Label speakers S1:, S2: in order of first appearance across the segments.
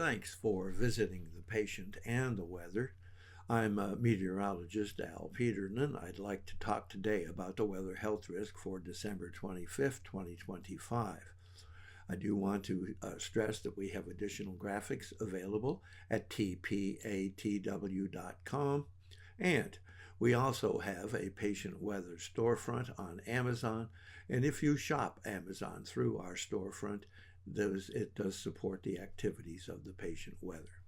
S1: Thanks for visiting the patient and the weather. I'm meteorologist Al Peterman. I'd like to talk today about the weather health risk for December 25th, 2025. I do want to stress that we have additional graphics available at tpatw.com, and we also have a patient weather storefront on Amazon, and if you shop Amazon through our storefront, it does support the activities of the patient weather.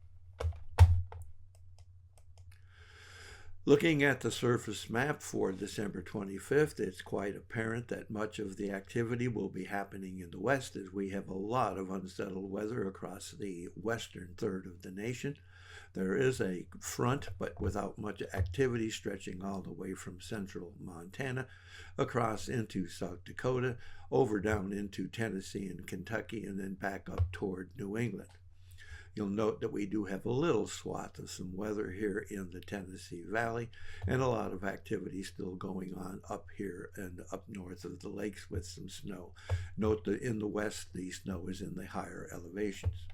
S1: Looking at the surface map for December 25th, it's quite apparent that much of the activity will be happening in the west as we have a lot of unsettled weather across the western third of the nation. There is a front, but without much activity, stretching all the way from central Montana across into South Dakota, over down into Tennessee and Kentucky, and then back up toward New England. You'll note that we do have a little swath of some weather here in the Tennessee Valley, and a lot of activity still going on up here and up north of the lakes with some snow. Note that in the west, the snow is in the higher elevations.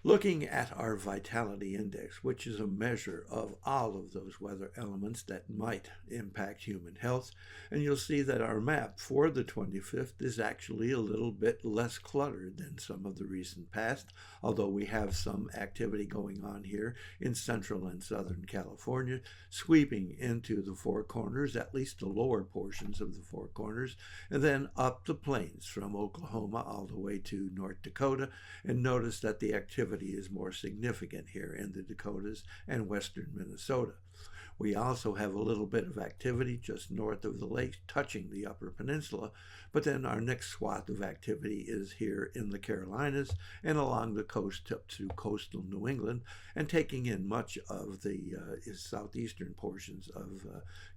S1: Looking at our vitality index, which is a measure of all of those weather elements that might impact human health, and you'll see that our map for the 25th is actually a little bit less cluttered than some of the recent past, although we have some activity going on here in central and southern California, sweeping into the Four Corners, at least the lower portions of the Four Corners, and then up the plains from Oklahoma all the way to North Dakota, and notice that the activity is more significant here in the Dakotas and western Minnesota. We also have a little bit of activity just north of the lake touching the Upper Peninsula, but then our next swath of activity is here in the Carolinas and along the coast up to coastal New England and taking in much of the southeastern portions of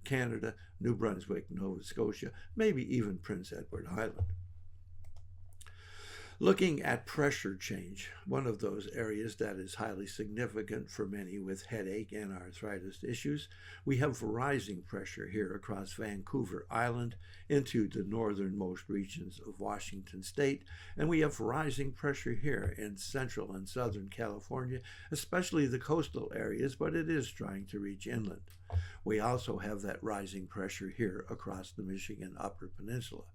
S1: Canada, New Brunswick, Nova Scotia, maybe even Prince Edward Island. Looking at pressure change, one of those areas that is highly significant for many with headache and arthritis issues, we have rising pressure here across Vancouver Island into the northernmost regions of Washington State, and we have rising pressure here in central and southern California, especially the coastal areas, but it is trying to reach inland. We also have that rising pressure here across the Michigan Upper Peninsula.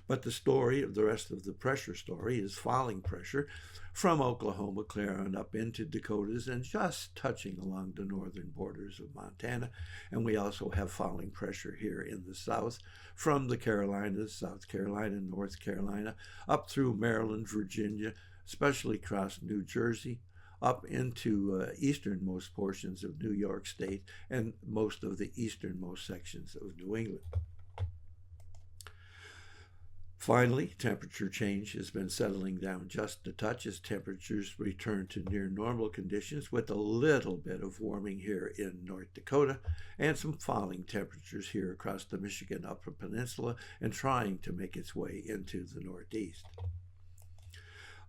S1: But the rest of the pressure story is falling pressure from Oklahoma clear on up into Dakotas and just touching along the northern borders of Montana. And we also have falling pressure here in the south from the Carolinas, South Carolina, North Carolina, up through Maryland, Virginia, especially across New Jersey, up into easternmost portions of New York State and most of the easternmost sections of New England. Finally, temperature change has been settling down just a touch as temperatures return to near normal conditions with a little bit of warming here in North Dakota and some falling temperatures here across the Michigan Upper Peninsula and trying to make its way into the Northeast.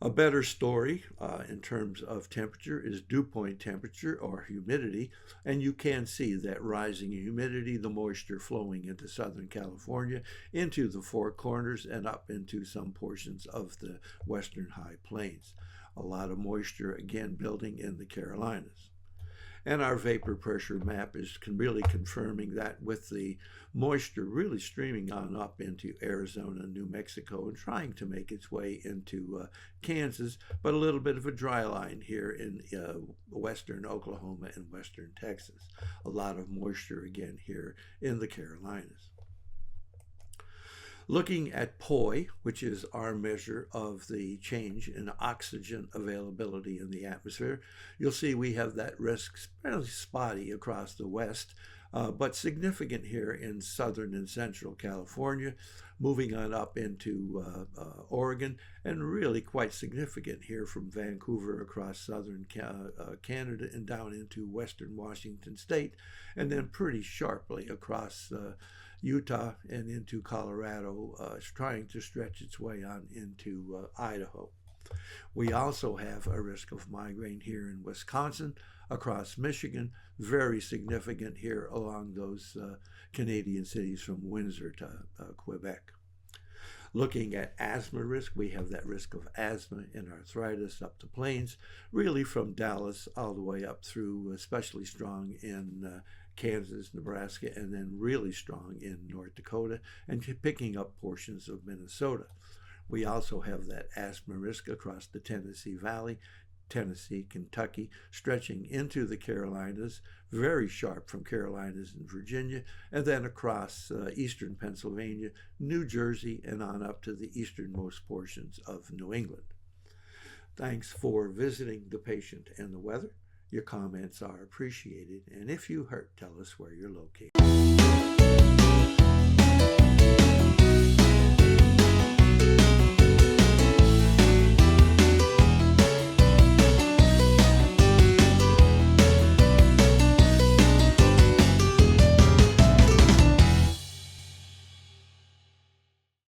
S1: A better story in terms of temperature is dew point temperature or humidity, and you can see that rising humidity, the moisture flowing into Southern California, into the Four Corners, and up into some portions of the western high plains. A lot of moisture again building in the Carolinas. And our vapor pressure map is really confirming that with the moisture really streaming on up into Arizona, New Mexico, and trying to make its way into Kansas, but a little bit of a dry line here in western Oklahoma and western Texas. A lot of moisture again here in the Carolinas. Looking at POI, which is our measure of the change in oxygen availability in the atmosphere, you'll see we have that risk fairly spotty across the west, but significant here in southern and central California, moving on up into Oregon, and really quite significant here from Vancouver across southern Canada and down into western Washington State, and then pretty sharply across Utah and into Colorado, trying to stretch its way on into Idaho. We also have a risk of migraine here in Wisconsin, across Michigan, very significant here along those Canadian cities from Windsor to Quebec. Looking at asthma risk, we have that risk of asthma and arthritis up the plains, really from Dallas all the way up through, especially strong in Kansas, Nebraska, and then really strong in North Dakota, and picking up portions of Minnesota. We also have that asthma risk across the Tennessee Valley, Tennessee, Kentucky, stretching into the Carolinas, very sharp from Carolinas and Virginia, and then across eastern Pennsylvania, New Jersey, and on up to the easternmost portions of New England. Thanks for visiting The Patient and the Weather. Your comments are appreciated, and if you hurt, tell us where you're located.